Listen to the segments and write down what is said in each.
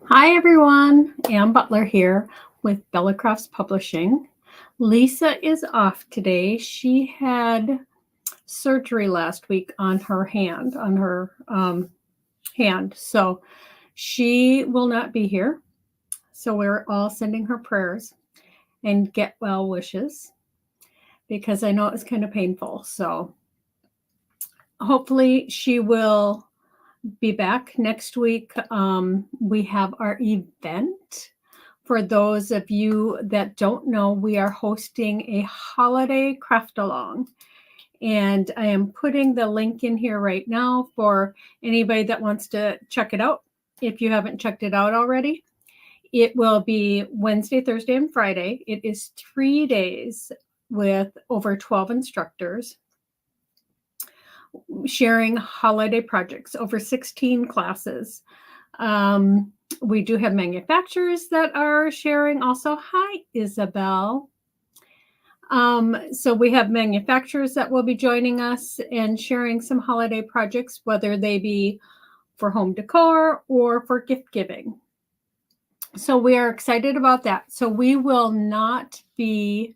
Hi everyone, Ann Butler here with Bella Crafts Publishing. Lisa is off today. She had surgery last week on her hand, so she will not be here. So we're all sending her prayers and get well wishes because I know it was kind of painful. So hopefully she will be back next week. We have our event. For those of you that don't know, we are hosting a holiday craft along. And I am putting the link in here right now for anybody that wants to check it out. If you haven't checked it out already, it will be Wednesday, Thursday, and Friday. It is 3 days with over 12 instructors sharing holiday projects, over 16 classes. We do have manufacturers that are sharing also. Hi, Isabel. So we have manufacturers that will be joining us and sharing some holiday projects, whether they be for home decor or for gift giving. So we are excited about that. So we will not be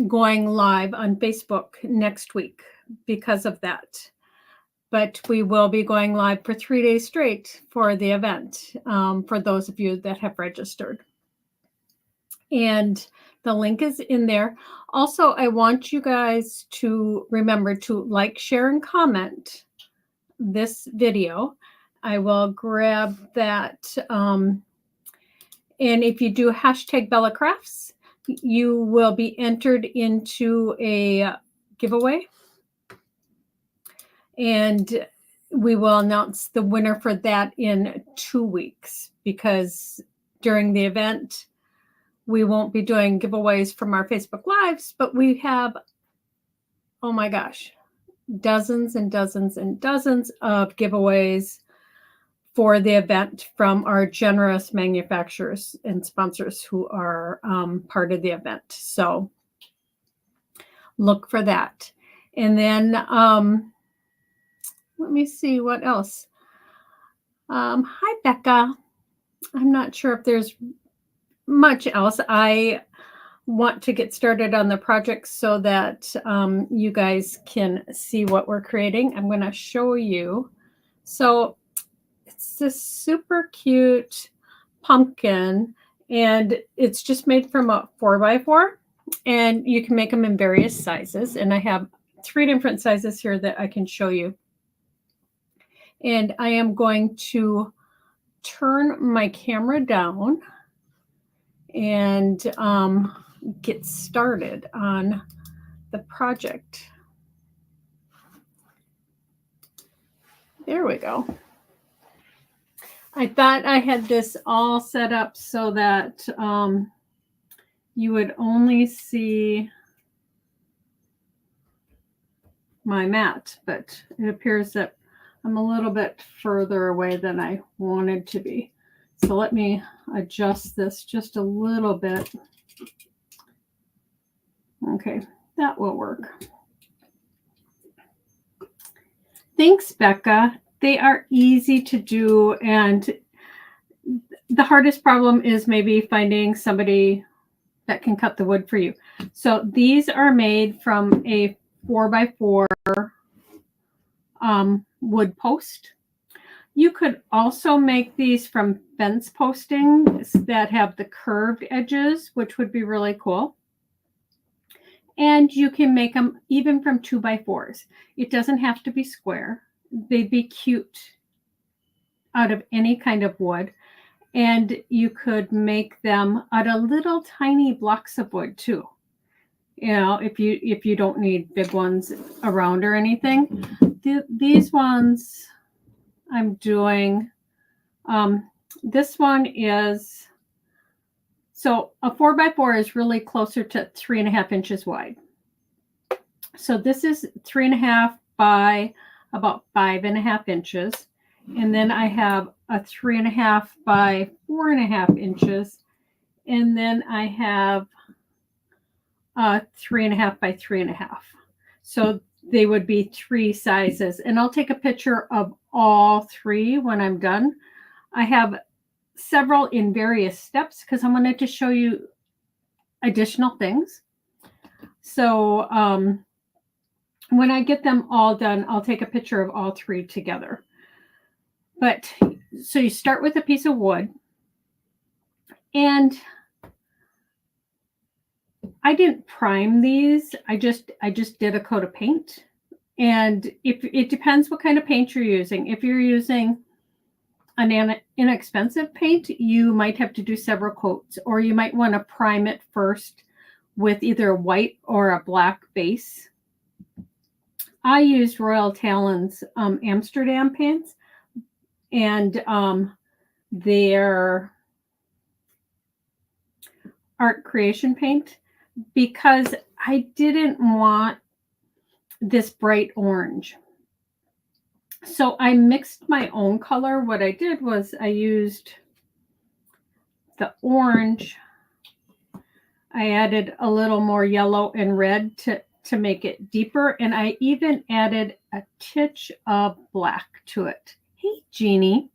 going live on Facebook next week because of that. But we will be going live for 3 days straight for the event, for those of you that have registered. And the link is in there. Also, I want you guys to remember to like, share, and comment this video. I will grab that. And if you do hashtag Bella Crafts, you will be entered into a giveaway. And we will announce the winner for that in 2 weeks, because during the event, we won't be doing giveaways from our Facebook Lives, but we have, oh my gosh, dozens and dozens and dozens of giveaways for the event from our generous manufacturers and sponsors who are part of the event. So look for that. And then let me see what else. Hi, Becca. I'm not sure if there's much else. I want to get started on the project so that you guys can see what we're creating. I'm going to show you. So it's this super cute pumpkin, and it's just made from a 4x4, and you can make them in various sizes. And I have 3 different sizes here that I can show you. And I am going to turn my camera down and get started on the project. There we go. I thought I had this all set up so that you would only see my mat, but it appears that I'm a little bit further away than I wanted to be. So let me adjust this just a little bit. Okay, that will work. Thanks, Becca. They are easy to do, and the hardest problem is maybe finding somebody that can cut the wood for you. So these are made from a 4x4 wood post. You could also make these from fence postings that have the curved edges, which would be really cool. And you can make them even from 2x4s. It doesn't have to be square. They'd be cute out of any kind of wood. And you could make them out of little tiny blocks of wood too. You know, if you don't need big ones around or anything. These ones I'm doing, this one is, so a 4x4 is really closer to 3.5 inches wide. So this is 3.5 by about 5.5 inches. And then I have a 3.5 by 4.5 inches. And then I have a 3.5 by 3.5. So they would be 3 sizes. And I'll take a picture of all 3 when I'm done. I have several in various steps because I wanted to show you additional things. So when I get them all done, I'll take a picture of all three together. But so you start with a piece of wood, and I didn't prime these. I just did a coat of paint. And if it depends what kind of paint you're using. If you're using an inexpensive paint, you might have to do several coats, or you might want to prime it first with either a white or a black base. I used Royal Talon's Amsterdam paints, and their art creation paint, because I didn't want this bright orange. So I mixed my own color. What I did was I used the orange. I added a little more yellow and red to make it deeper. And I even added a titch of black to it. Hey, Jeannie.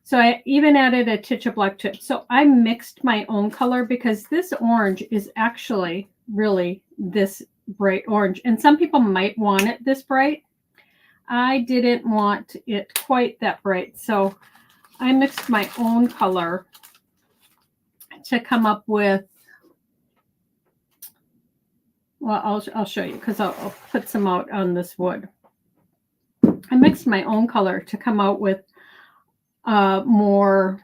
So I even added a titch of black to it. So I mixed my own color because this orange is actually really this bright orange. And some people might want it this bright. I didn't want it quite that bright. So I mixed my own color to come up with, well, I'll show you because I'll put some out on this wood. I mixed my own color to come out with more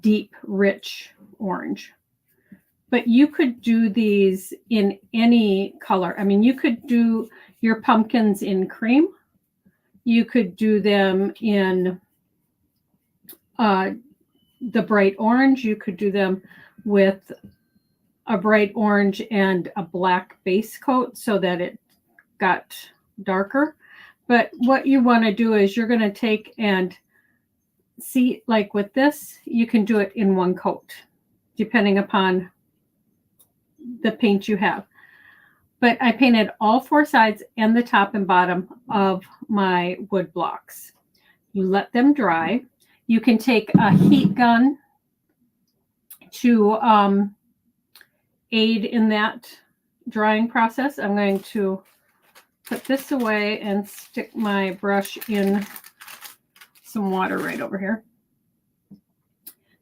deep, rich orange. But you could do these in any color. I mean, you could do your pumpkins in cream. You could do them in the bright orange. You could do them with a bright orange and a black base coat so that it got darker. But what you want to do is you're going to take and see, like with this, you can do it in one coat, depending upon the paint you have. But I painted all four sides and the top and bottom of my wood blocks. You let them dry. You can take a heat gun to aid in that drying process. I'm going to put this away and stick my brush in some water right over here.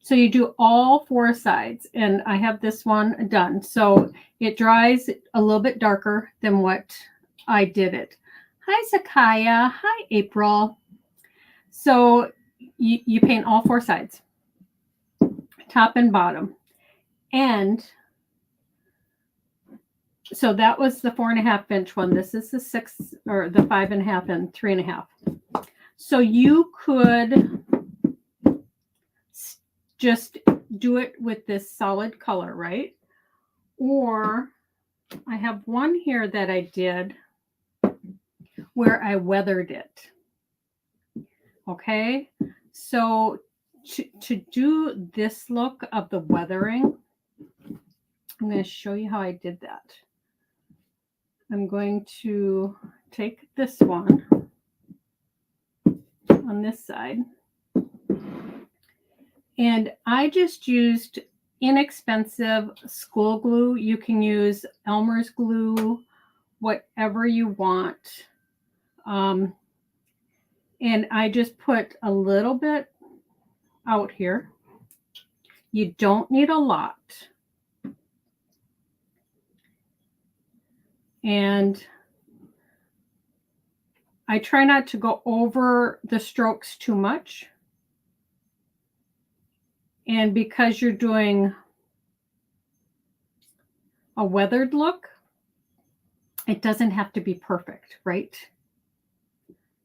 So you do all four sides, and I have this one done. So it dries a little bit darker than what I did it. Hi, Zakaya. Hi, April. So you paint all four sides, top and bottom. And so that was the 4.5 inch one. This is the 6 or the 5.5 and 3.5. So you could just do it with this solid color, right? Or I have one here that I did where I weathered it. Okay, so to do this look of the weathering, I'm going to show you how I did that. I'm going to take this one on this side, and I just used inexpensive school glue. You can use Elmer's glue, whatever you want. And I just put a little bit out here. You don't need a lot. And I try not to go over the strokes too much. And because you're doing a weathered look, it doesn't have to be perfect, right?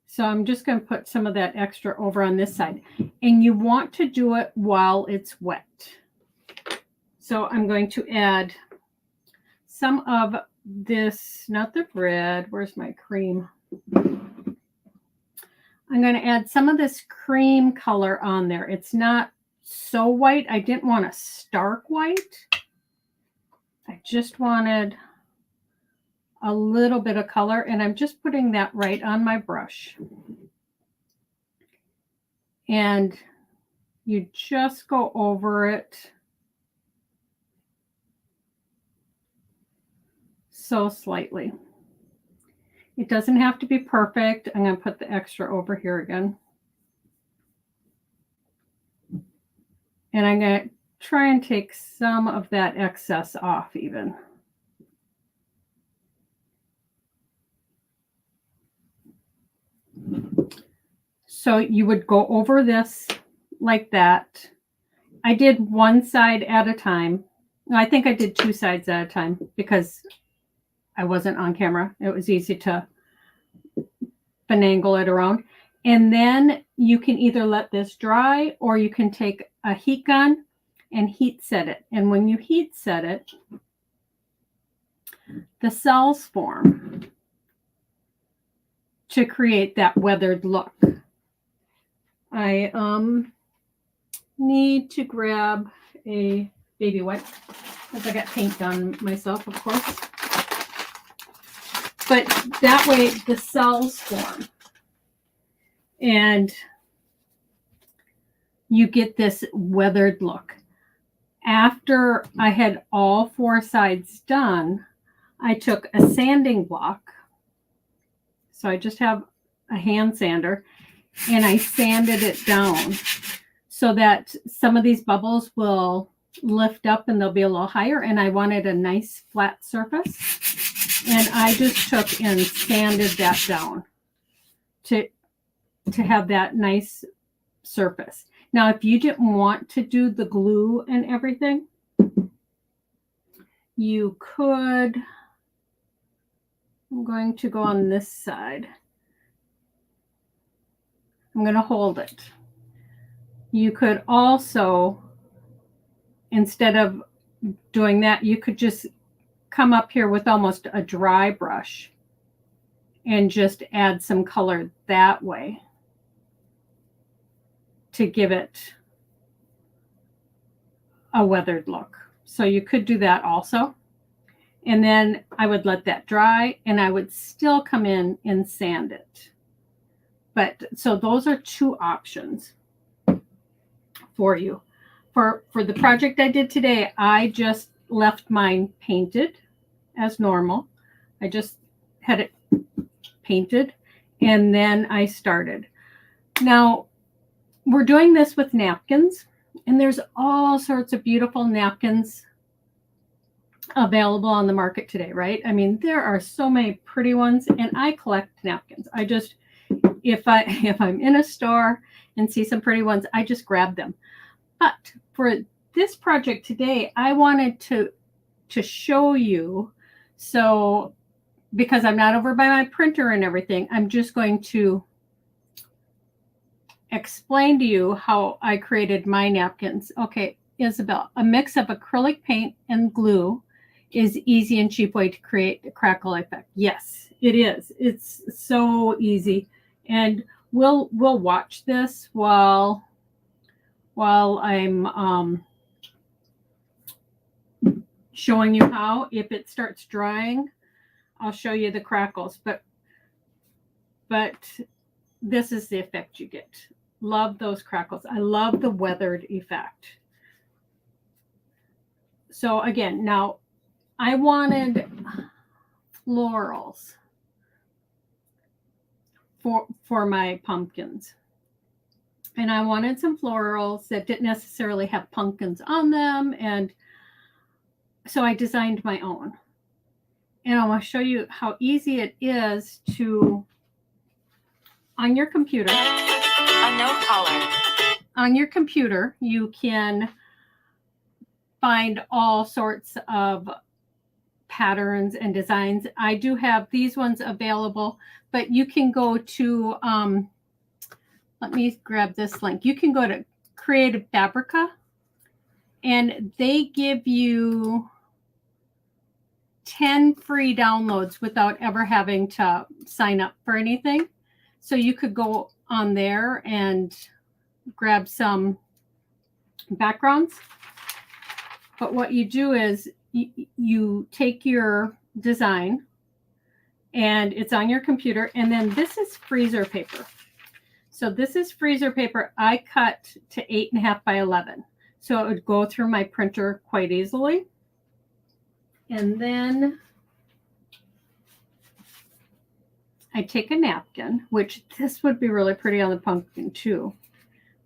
So I'm just going to put some of that extra over on this side. And you want to do it while it's wet. So I'm going to add some of this, not the red, where's my cream? I'm going to add some of this cream color on there. It's not so white. I didn't want a stark white. I just wanted a little bit of color, and I'm just putting that right on my brush. And You just go over it so slightly. It doesn't have to be perfect. I'm going to put the extra over here again. And I'm going to try and take some of that excess off even. So you would go over this like that. I did one side at a time. I think I did two sides at a time because I wasn't on camera. It was easy to finagle it around. And then you can either let this dry or you can take a heat gun and heat set it. And when you heat set it, the cells form to create that weathered look. I need to grab a baby wipe because I got paint on myself, of course. But that way the cells form and you get this weathered look. After I had all four sides done, I took a sanding block. So I just have a hand sander and I sanded it down so that some of these bubbles will lift up and they'll be a little higher. And I wanted a nice flat surface. And I just took and sanded that down to have that nice surface. Now, if you didn't want to do the glue and everything, you could, I'm going to go on this side. I'm going to hold it. You could also, instead of doing that, you could just come up here with almost a dry brush and just add some color that way to give it a weathered look. So you could do that also. And then I would let that dry and I would still come in and sand it. But so those are two options for you. For the project I did today, I just left mine painted as normal. I just had it painted and then I started. Now, we're doing this with napkins and there's all sorts of beautiful napkins available on the market today, right? I mean, there are so many pretty ones and I collect napkins. I just, if I'm in a store and see some pretty ones, I just grab them. But for this project today, I wanted to show you, so because I'm not over by my printer and everything, I'm just going to explain to you how I created my napkins. Okay, Isabel, a mix of acrylic paint and glue is easy and cheap way to create a crackle effect. Yes, it is. It's so easy. And we'll watch this while I'm showing you how. If it starts drying, I'll show you the crackles. But this is the effect you get. Love those crackles. I love the weathered effect. So again, now I wanted florals for my pumpkins. And I wanted some florals that didn't necessarily have pumpkins on them. And so I designed my own. And I want to show you how easy it is to, on your computer. Unknown caller. On your computer, you can find all sorts of patterns and designs. I do have these ones available, but you can go to, let me grab this link. You can go to Creative Fabrica and they give you 10 free downloads without ever having to sign up for anything. So you could go on there and grab some backgrounds. But what you do is you take your design and it's on your computer. And then this is freezer paper. So this is freezer paper I cut to 8.5 by 11. So it would go through my printer quite easily. And then I take a napkin, which this would be really pretty on the pumpkin too.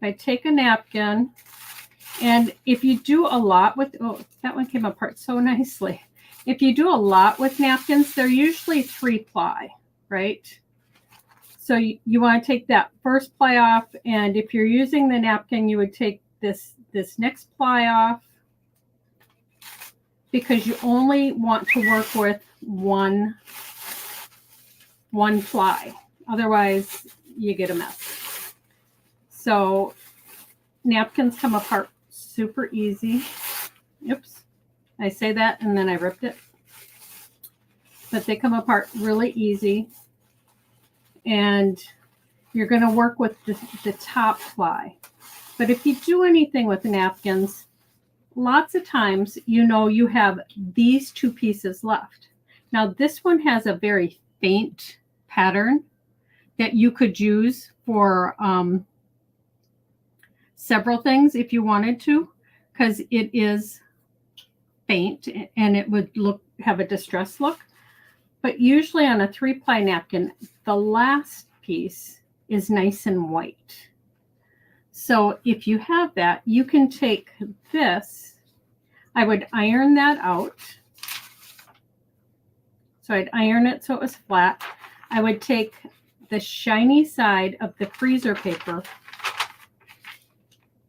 I take a napkin, and if you do a lot with, oh, that one came apart so nicely. If you do a lot with napkins, they're usually 3-ply, right? So you want to take that first ply off, and if you're using the napkin, you would take this next ply off, because you only want to work with one ply. Otherwise, you get a mess. So napkins come apart super easy. Oops, I say that and then I ripped it. But they come apart really easy. And you're going to work with the top ply. But if you do anything with napkins, lots of times, you have these two pieces left. Now, this one has a very faint pattern that you could use for several things if you wanted to, because it is faint and it would have a distressed look. But usually on a 3-ply napkin, the last piece is nice and white. So if you have that, you can take this. I would iron that out. So I'd iron it so it was flat. I would take the shiny side of the freezer paper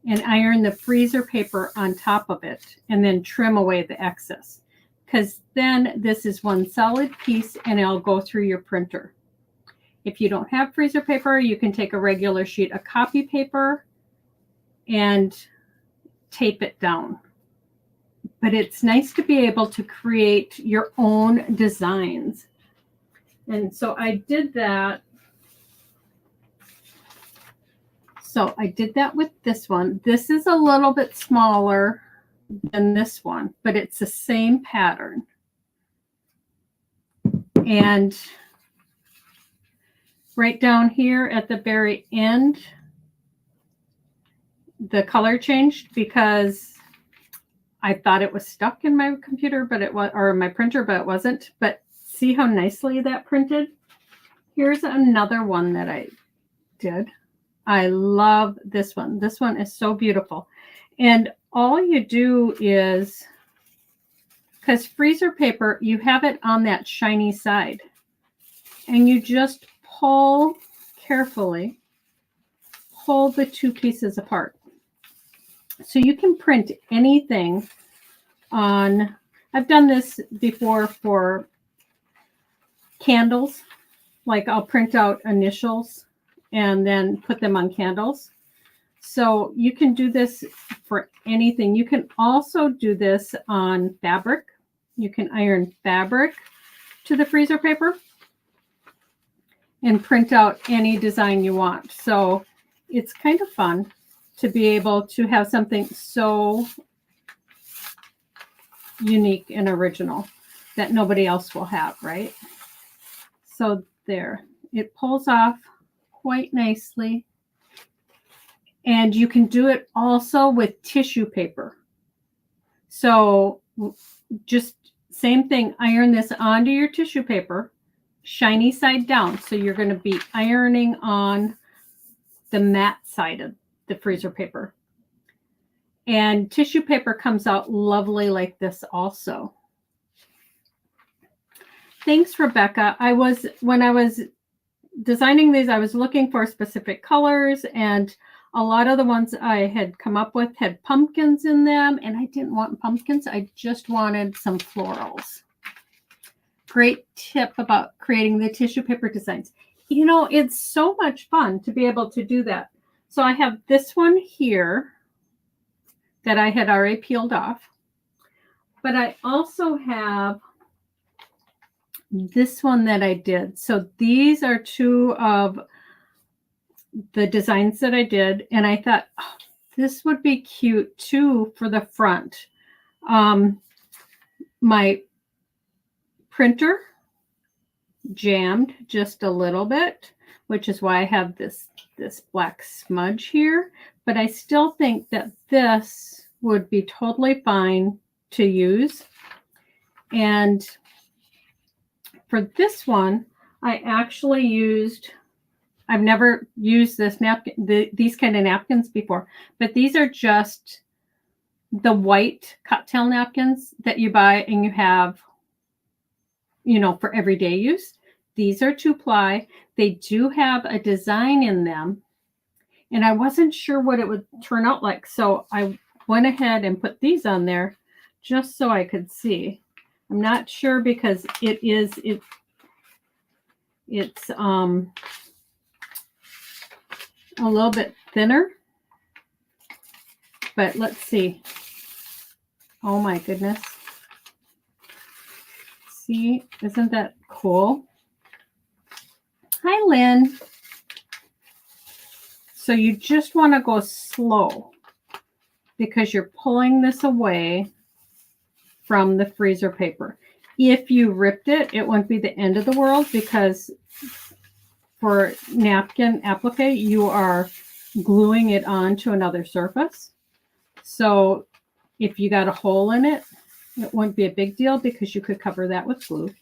and iron the freezer paper on top of it, and then trim away the excess. Because then this is one solid piece and it'll go through your printer. If you don't have freezer paper, you can take a regular sheet of copy paper and tape it down. But it's nice to be able to create your own designs. And so I did that. So I did that with this one. This is a little bit smaller than this one, but it's the same pattern. And right down here at the very end, the color changed because I thought it was stuck in my computer, but it was, or my printer, but it wasn't. But see how nicely that printed? Here's another one that I did. I love this one. This one is so beautiful. And all you do is, because freezer paper, you have it on that shiny side, and you just pull carefully, pull the two pieces apart. So you can print anything on, I've done this before for candles. Like I'll print out initials and then put them on candles. So you can do this for anything. You can also do this on fabric. You can iron fabric to the freezer paper and print out any design you want. So it's kind of fun to be able to have something so unique and original that nobody else will have, right? So there, it pulls off quite nicely. And you can do it also with tissue paper. So just same thing, iron this onto your tissue paper, shiny side down. So you're going to be ironing on the matte side of the freezer paper. And tissue paper comes out lovely like this also. Thanks, Rebecca. When I was designing these, I was looking for specific colors, and a lot of the ones I had come up with had pumpkins in them, and I didn't want pumpkins. I just wanted some florals. Great tip about creating the tissue paper designs. You know, it's so much fun to be able to do that. So I have this one here that I had already peeled off, but I also have this one that I did. So these are two of the designs that I did, and I thought, oh, this would be cute too for the front. My printer jammed just a little bit which is why I have this black smudge here. But I still think that this would be totally fine to use. And for this one, I actually used, I've never used this napkin, these kind of napkins before, but these are just the white cocktail napkins that you buy and you have, you know, for everyday use. These are 2-ply. They do have a design in them, and I wasn't sure what it would turn out like. So I went ahead and put these on there just so I could see. I'm not sure because it's a little bit thinner, but let's see. Oh my goodness. See, isn't that cool? Hi, Lynn. So you just want to go slow because you're pulling this away from the freezer paper. If you ripped it, it wouldn't be the end of the world because for napkin applique, you are gluing it onto another surface. So if you got a hole in it, it wouldn't be a big deal because you could cover that with glue.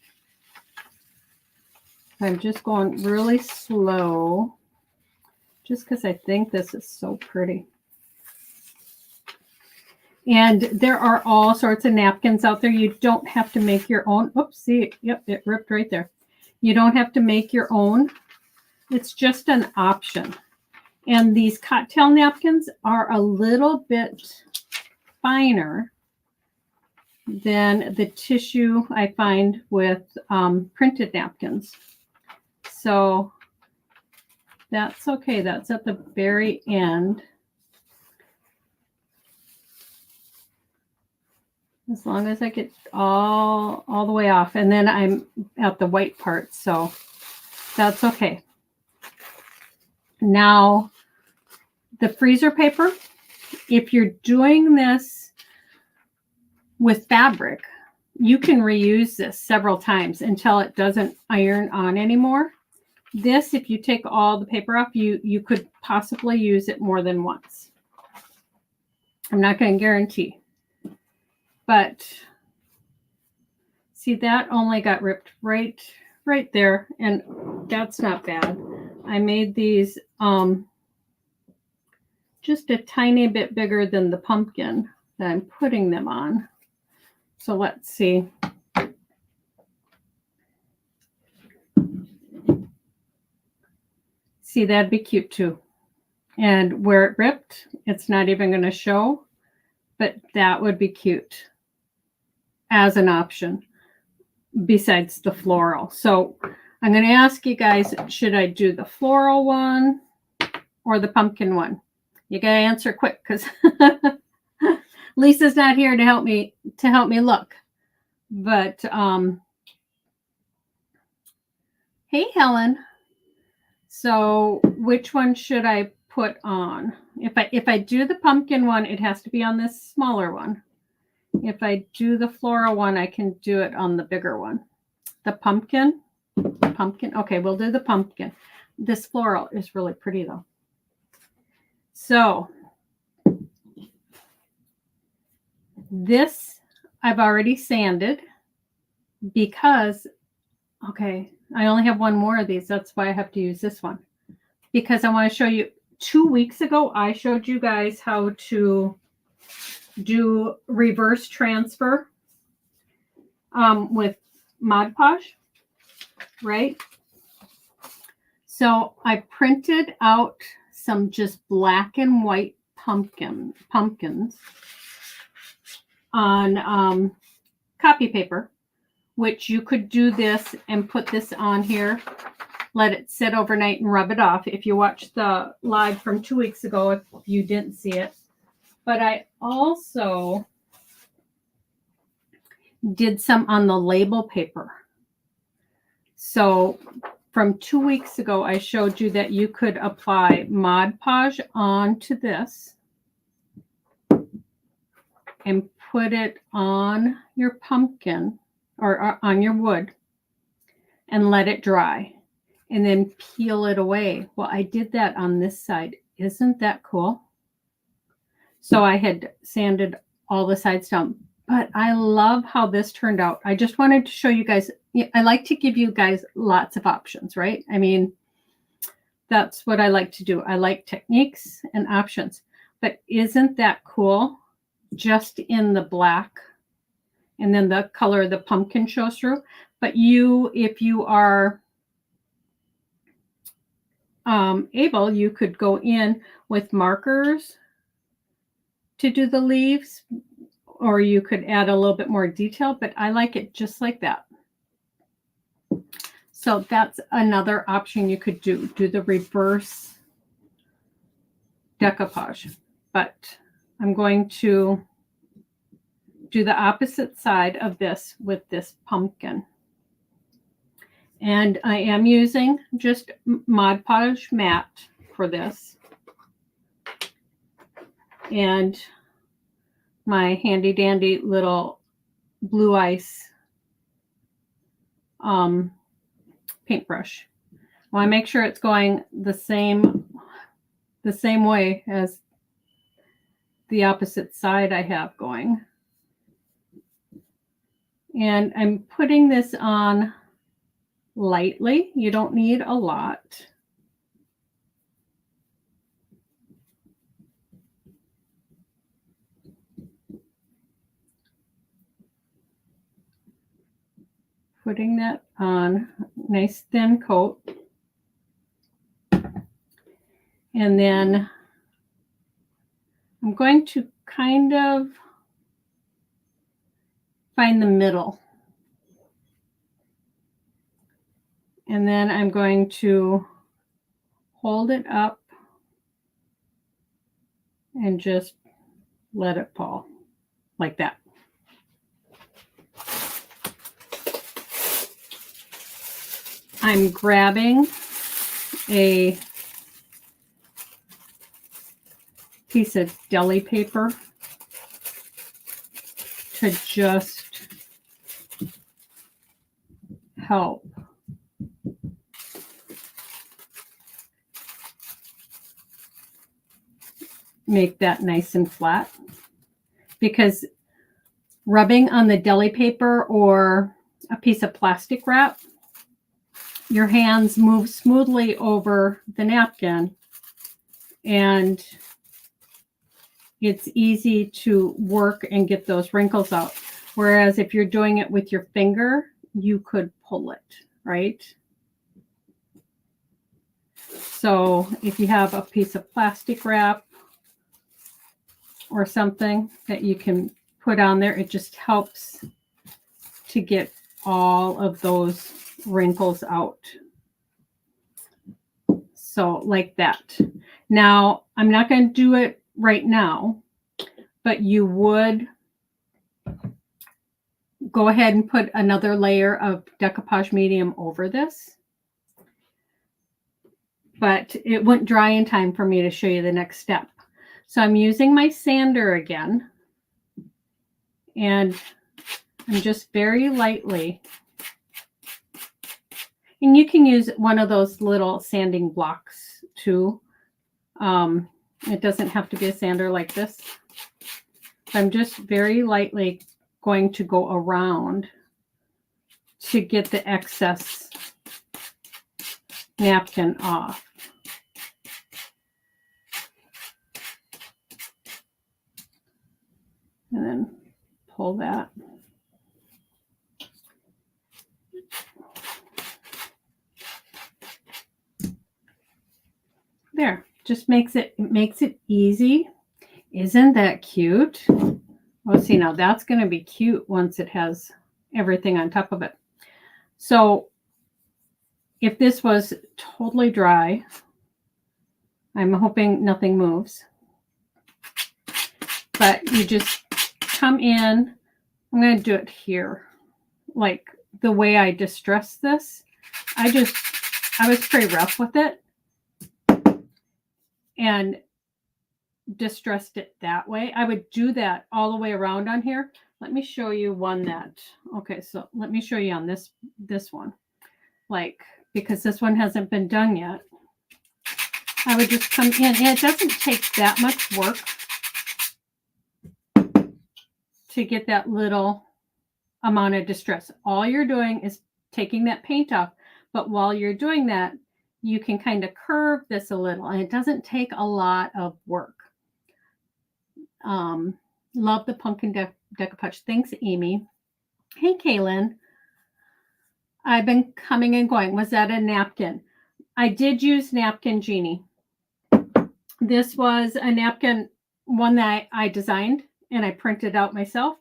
I'm just going really slow just because I think this is so pretty. And there are all sorts of napkins out there. You don't have to make your own. Oops, see, yep, it ripped right there. You don't have to make your own. It's just an option. And these cocktail napkins are a little bit finer than the tissue I find with printed napkins. So that's okay. That's at the very end. As long as I get all the way off. And then I'm at the white part. So that's okay. Now, the freezer paper, if you're doing this with fabric, you can reuse this several times until it doesn't iron on anymore. This, if you take all the paper off, you could possibly use it more than once. I'm not going to guarantee. But see, that only got ripped right there, and that's not bad. I made these just a tiny bit bigger than the pumpkin that I'm putting them on. So let's see. See, that'd be cute too. And where it ripped, it's not even going to show, but that would be cute as an option besides the floral. So I'm going to ask you guys, should I do the floral one or the pumpkin one? You got to answer quick because Lisa's not here to help me look. But hey, Helen. So which one should I put on? If I do the pumpkin one, it has to be on this smaller one. If I do the floral one, I can do it on the bigger one. The pumpkin. Okay, we'll do the pumpkin. This floral is really pretty though. So this I've already sanded because, okay, I only have one more of these. That's why I have to use this one. Because I want to show you, 2 weeks ago, I showed you guys how to do reverse transfer with Mod Podge, right? So I printed out some just black and white pumpkins on copy paper, which you could do this and put this on here, let it sit overnight and rub it off. If you watched the live from 2 weeks ago, if you didn't see it. But I also did some on the label paper. So from 2 weeks ago, I showed you that you could apply Mod Podge onto this and put it on your pumpkin or on your wood and let it dry. and then peel it away. Well, I did that on this side. Isn't that cool? So I had sanded all the sides down, but I love how this turned out. I just wanted to show you guys. I like to give you guys lots of options, right? I mean, that's what I like to do. I like techniques and options, but isn't that cool? Just in the black, and then the color of the pumpkin shows through. But if you are able, you could go in with markers to do the leaves, or you could add a little bit more detail, but I like it just like that. So that's another option you could do the reverse decoupage. But I'm going to do the opposite side of this with this pumpkin. And I am using just Mod Podge matte for this. And my handy dandy little blue ice paintbrush. I want to make sure it's going the same way as the opposite side I have going. And I'm putting this on lightly. You don't need a lot. Putting that on, nice thin coat. And then I'm going to kind of find the middle. And then I'm going to hold it up and just let it fall like that. I'm grabbing a piece of deli paper to just help make that nice and flat, because rubbing on the deli paper or a piece of plastic wrap, your hands move smoothly over the napkin and it's easy to work and get those wrinkles out. Whereas if you're doing it with your finger, you could pull it, right? So if you have a piece of plastic wrap or something that you can put on there, it just helps to get all of those wrinkles out. So like that. Now, I'm not going to do it right now, but you would go ahead and put another layer of decoupage medium over this. But it wouldn't dry in time for me to show you the next step. So I'm using my sander again. And I'm just very lightly. And you can use one of those little sanding blocks too. It doesn't have to be a sander like this. I'm just very lightly going to go around to get the excess napkin off. And then pull that. There, just makes it easy. Isn't that cute? Well, see, now that's going to be cute once it has everything on top of it. So if this was totally dry, I'm hoping nothing moves. But you just come in. I'm going to do it here. Like the way I distressed this, I was pretty rough with it and distressed it that way. I would do that all the way around on here. Let me show you one that, okay, so let me show you on this one. Like because this one hasn't been done yet, I would just come in, and it doesn't take that much work to get that little amount of distress. All you're doing is taking that paint off, but while you're doing that, you can kind of curve this a little, and it doesn't take a lot of work. Love the pumpkin decoupage. Thanks, Amy. Hey, Kaylin. I've been coming and going. Was that a napkin? I did use napkin, Jeannie. This was a napkin, one that I designed and I printed out myself.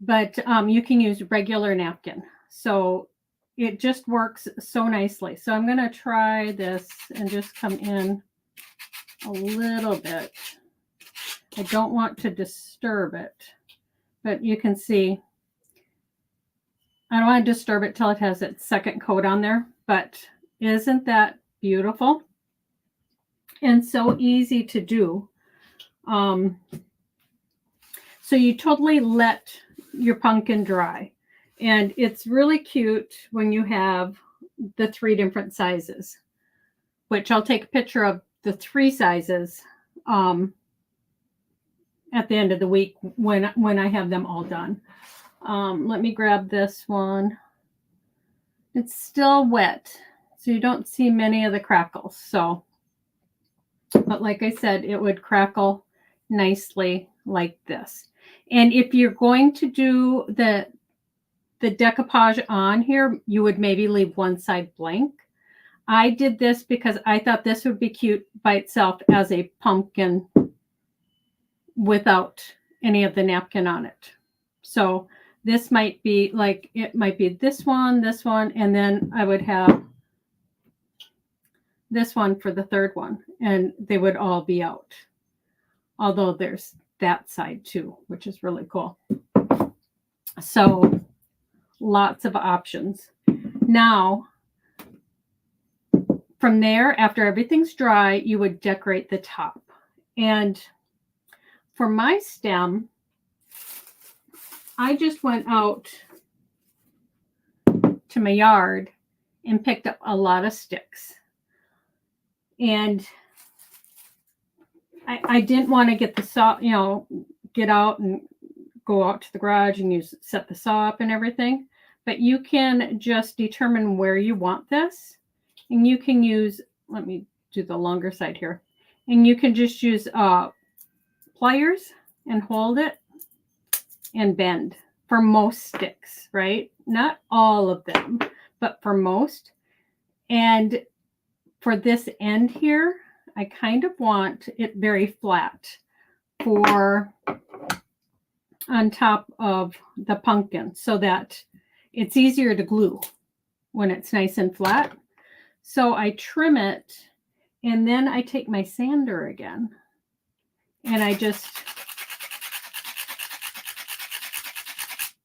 But you can use regular napkin. So it just works so nicely. So I'm going to try this and just come in a little bit. I don't want to disturb it, but you can see I don't want to disturb it till it has its second coat on there, but isn't that beautiful? And so easy to do. So you totally let your pumpkin dry. And it's really cute when you have the 3 different sizes, which I'll take a picture of the 3 sizes at the end of the week when I have them all done. Let me grab this one. It's still wet, so you don't see many of the crackles. So, but like I said, it would crackle nicely like this. And if you're going to do the decoupage on here, you would maybe leave one side blank. I did this because I thought this would be cute by itself as a pumpkin without any of the napkin on it. So this might be like, it might be this one, and then I would have this one for the third one, and they would all be out. Although there's that side too, which is really cool. So lots of options. Now, from there, after everything's dry, you would decorate the top. And for my stem, I just went out to my yard and picked up a lot of sticks. And I didn't want to get the saw, get out and go out to the garage and set the saw up and everything. But you can just determine where you want this. And you can use, let me do the longer side here. And you can just use pliers and hold it and bend for most sticks, right? Not all of them, but for most. And for this end here, I kind of want it very flat for on top of the pumpkin so that it's easier to glue when it's nice and flat. So I trim it, and then I take my sander again and I just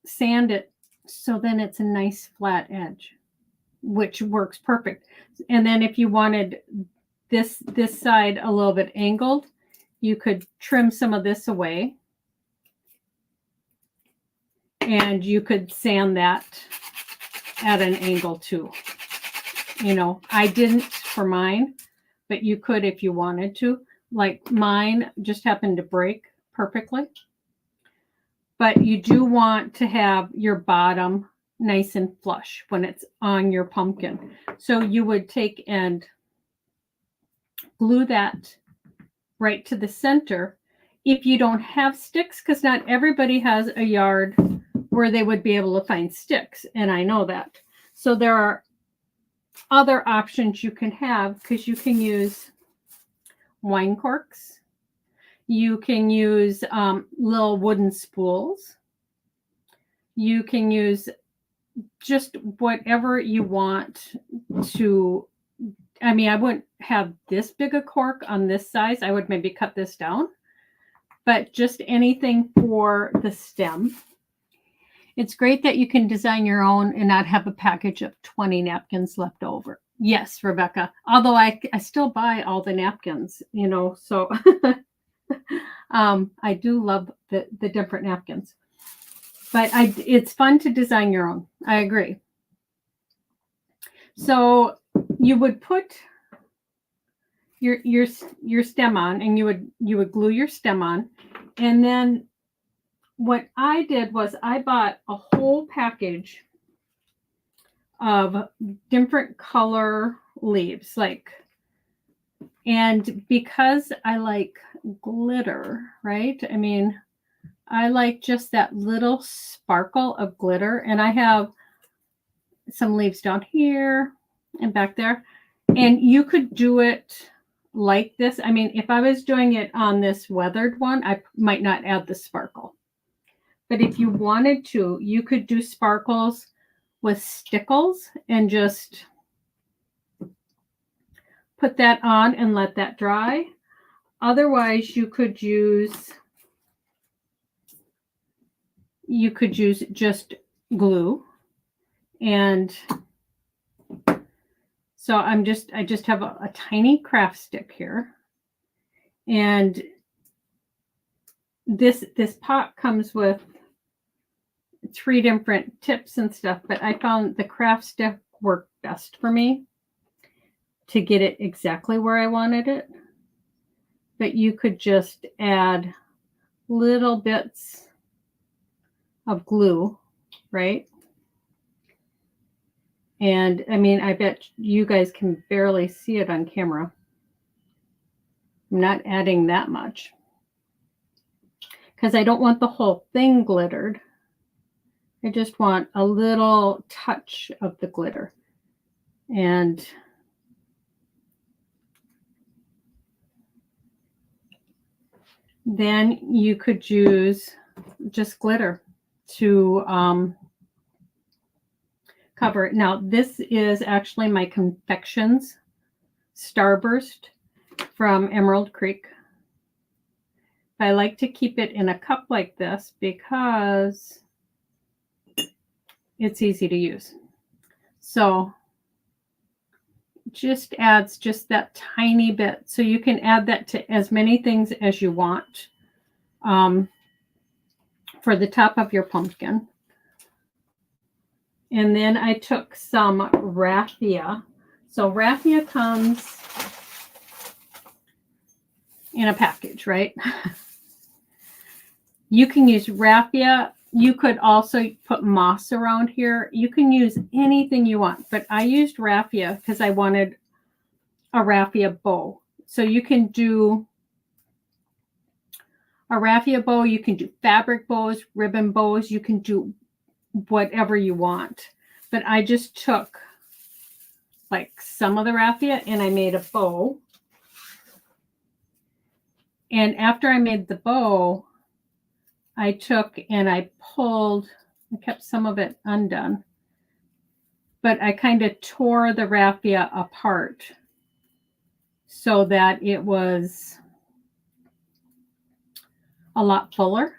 sand it so then it's a nice flat edge, which works perfect. And then if you wanted this side a little bit angled, you could trim some of this away and you could sand that at an angle too. I didn't for mine, but you could if you wanted to. Like mine just happened to break perfectly. But you do want to have your bottom nice and flush when it's on your pumpkin. So you would take and glue that right to the center if you don't have sticks, because not everybody has a yard where they would be able to find sticks. And I know that. So there are other options you can have, because you can use wine corks. You can use little wooden spools. You can use just whatever you want to. I mean, I wouldn't have this big a cork on this size. I would maybe cut this down, but just anything for the stem. It's great that you can design your own and not have a package of 20 napkins left over. Yes, Rebecca. Although I still buy all the napkins, so I do love the different napkins. But it's fun to design your own. I agree. So you would put your stem on, and you would glue your stem on, and then what I did was I bought a whole package of different color leaves, and because I like glitter, right? I mean, I like just that little sparkle of glitter, and I have some leaves down here and back there, and you could do it like this. I mean, if I was doing it on this weathered one, I might not add the sparkle. But if you wanted to, you could do sparkles with stickles and just put that on and let that dry. Otherwise, you could use just glue. And so I just have a tiny craft stick here. And this pot comes with 3 different tips and stuff, but I found the craft stick worked best for me to get it exactly where I wanted it. But you could just add little bits of glue, right? And I mean, I bet you guys can barely see it on camera. I'm not adding that much because I don't want the whole thing glittered. I just want a little touch of the glitter. And then you could use just glitter to cover it. Now, this is actually my Confections Starburst from Emerald Creek. I like to keep it in a cup like this because it's easy to use. So just adds just that tiny bit. So you can add that to as many things as you want for the top of your pumpkin. And then I took some raffia. So raffia comes in a package, right? You can use raffia. You could also put moss around here. You can use anything you want, but I used raffia because I wanted a raffia bow. So you can do a raffia bow. You can do fabric bows, ribbon bows. You can do whatever you want. But I just took like some of the raffia and I made a bow. And after I made the bow, I took and I pulled, I kept some of it undone, but I kind of tore the raffia apart so that it was a lot fuller.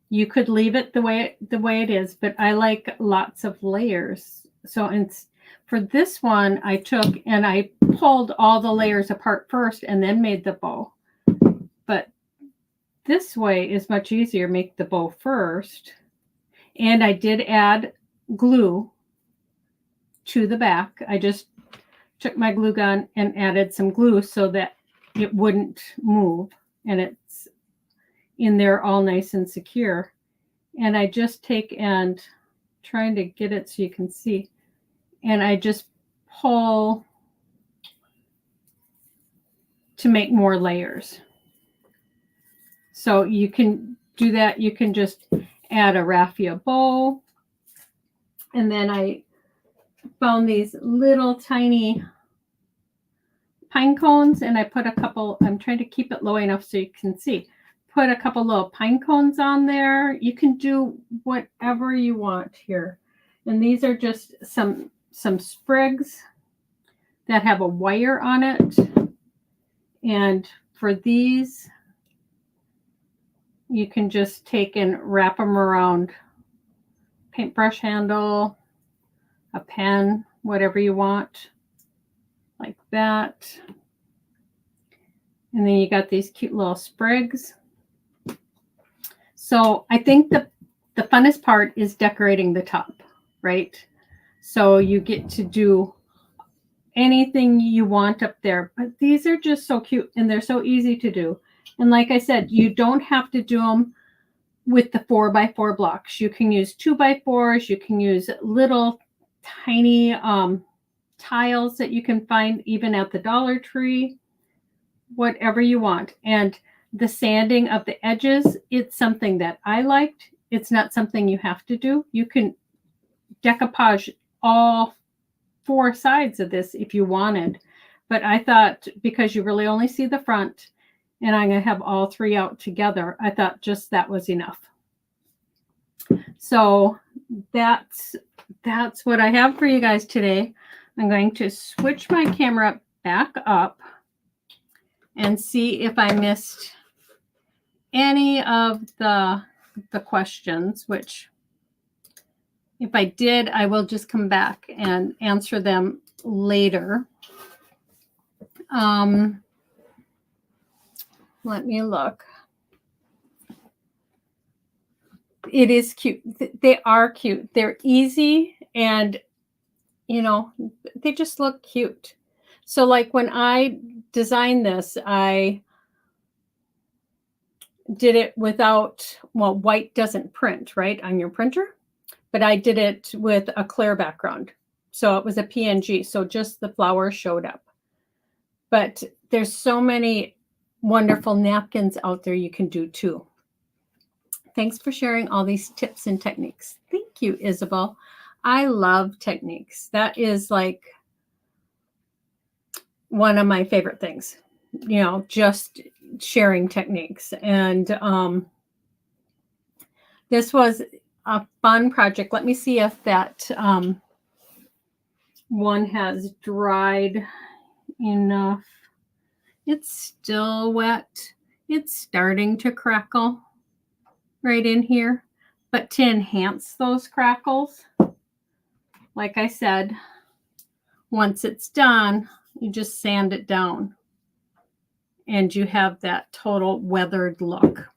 You could leave it the way it is, but I like lots of layers. So for this one, I took and I pulled all the layers apart first and then made the bow. But this way is much easier. Make the bow first. And I did add glue to the back. I just took my glue gun and added some glue so that it wouldn't move. And it's in there all nice and secure. And I just take and trying to get it so you can see. And I just pull to make more layers. So you can do that. You can just add a raffia bow. And then I found these little tiny pine cones and I put a couple, I'm trying to keep it low enough so you can see. Put a couple little pine cones on there. You can do whatever you want here. And these are just some sprigs that have a wire on it. And for these, you can just take and wrap them around paintbrush handle, a pen, whatever you want, like that. And then you got these cute little sprigs. So I think the funnest part is decorating the top, right? So you get to do anything you want up there. But these are just so cute and they're so easy to do. And like I said, you don't have to do them with the 4x4 blocks. You can use 2x4s. You can use little tiny tiles that you can find even at the Dollar Tree, whatever you want. And the sanding of the edges, it's something that I liked. It's not something you have to do. You can decoupage all 4 sides of this if you wanted. But I thought because you really only see the front and I'm going to have all 3 out together, I thought just that was enough. So that's what I have for you guys today. I'm going to switch my camera back up and see if I missed any of the questions, which if I did, I will just come back and answer them later. Let me look. It is cute. They are cute. They're easy and, you know, they just look cute. So like when I designed this, I did it without, well, white doesn't print, right, on your printer, but I did it with a clear background. So it was a PNG. So just the flowers showed up. But there's so many wonderful napkins out there you can do too. Thanks for sharing all these tips and techniques. Thank you, Isabel. I love techniques. That is like one of my favorite things, you know, just sharing techniques. And this was a fun project. Let me see if that one has dried enough. It's still wet. It's starting to crackle right in here. But to enhance those crackles, like I said, once it's done, you just sand it down and you have that total weathered look.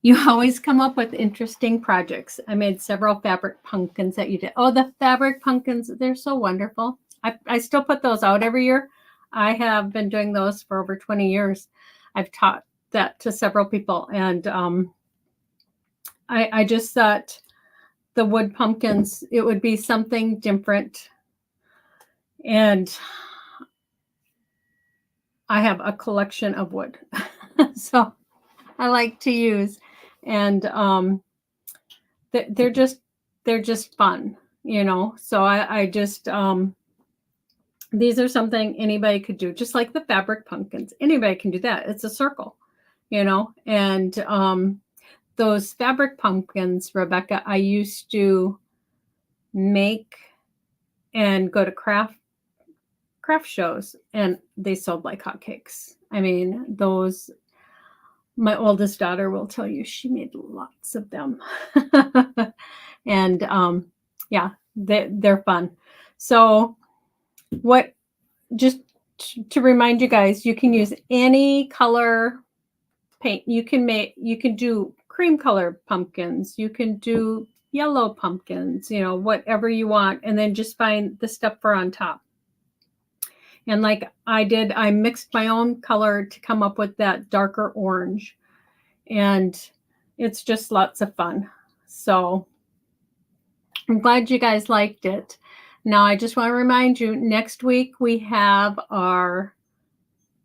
You always come up with interesting projects. I made several fabric pumpkins that you did. Oh, the fabric pumpkins, they're so wonderful. I still put those out every year. I have been doing those for over 20 years. I've taught that to several people. And I just thought the wood pumpkins, it would be something different. And I have a collection of wood. So I like to use. And they're just fun, you know. So I just these are something anybody could do, just like the fabric pumpkins. Anybody can do that. It's a circle, you know. And those fabric pumpkins, Rebecca, I used to make and go to craft shows, and they sold like hotcakes. I mean, those, my oldest daughter will tell you she made lots of them. And yeah, they're fun. So what, just to remind you guys, you can use any color paint. You can do cream color pumpkins. You can do yellow pumpkins, you know, whatever you want. And then just find the stuff for on top. And like I did, I mixed my own color to come up with that darker orange. And it's just lots of fun. So I'm glad you guys liked it. Now, I just want to remind you, next week we have our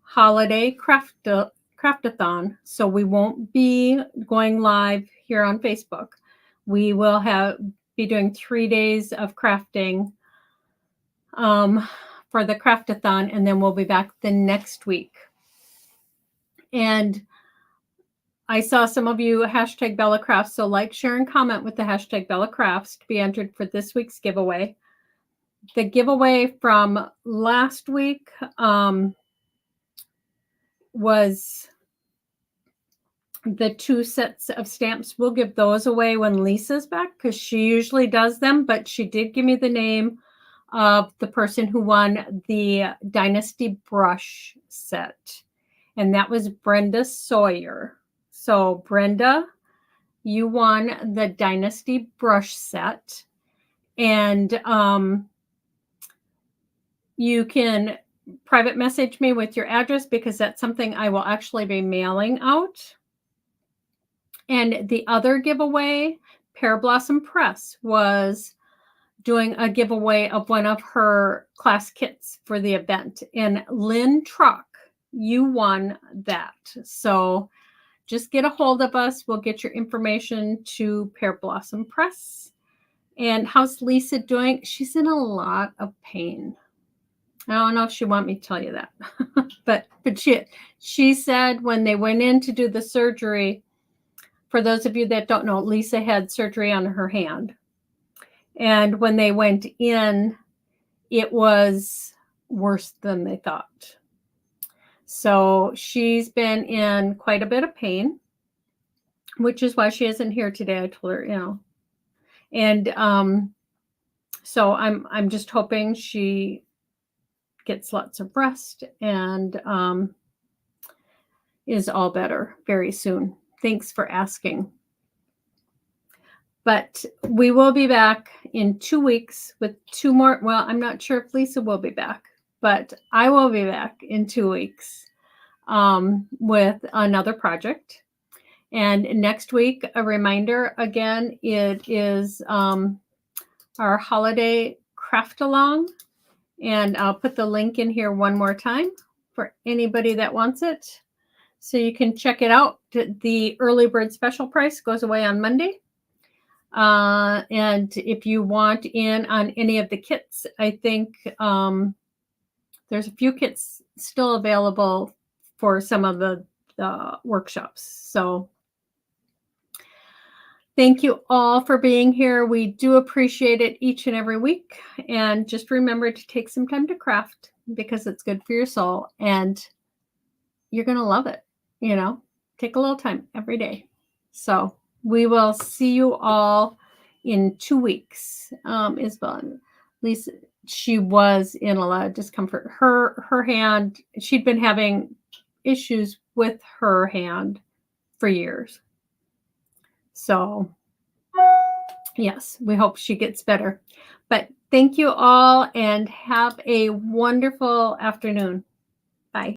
holiday craftathon. So we won't be going live here on Facebook. We will be doing 3 days of crafting for the craftathon, and then we'll be back the next week. And I saw some of you hashtag Bella Crafts, so like, share, and comment with the hashtag Bella Crafts to be entered for this week's giveaway. The giveaway from last week was the 2 sets of stamps. We'll give those away when Lisa's back because she usually does them, but she did give me the name of the person who won the Dynasty brush set, and that was Brenda Sawyer. So Brenda, you won the Dynasty brush set, And you can private message me with your address because that's something I will actually be mailing out. And the other giveaway, Pear Blossom Press was doing a giveaway of one of her class kits for the event. And Lynn Truck, you won that. So just get a hold of us. We'll get your information to Pear Blossom Press. And how's Lisa doing? She's in a lot of pain. I don't know if she want me to tell you that, but she said when they went in to do the surgery, for those of you that don't know, Lisa had surgery on her hand. And when they went in, it was worse than they thought. So she's been in quite a bit of pain, which is why she isn't here today. I told her, you know. And so I'm just hoping she gets lots of rest and is all better very soon. Thanks for asking. But we will be back in 2 weeks with 2 more. Well, I'm not sure if Lisa will be back, but I will be back in 2 weeks with another project. And next week, a reminder again, it is our holiday craft along. And I'll put the link in here one more time for anybody that wants it. So you can check it out. The early bird special price goes away on Monday. And if you want in on any of the kits, I think there's a few kits still available for some of the workshops. So thank you all for being here. We do appreciate it each and every week. And just remember to take some time to craft because it's good for your soul and you're going to love it. You know, take a little time every day. So we will see you all in 2 weeks. Isabel, Lisa, she was in a lot of discomfort. Her hand, she'd been having issues with her hand for years. So yes, we hope she gets better. But thank you all and have a wonderful afternoon.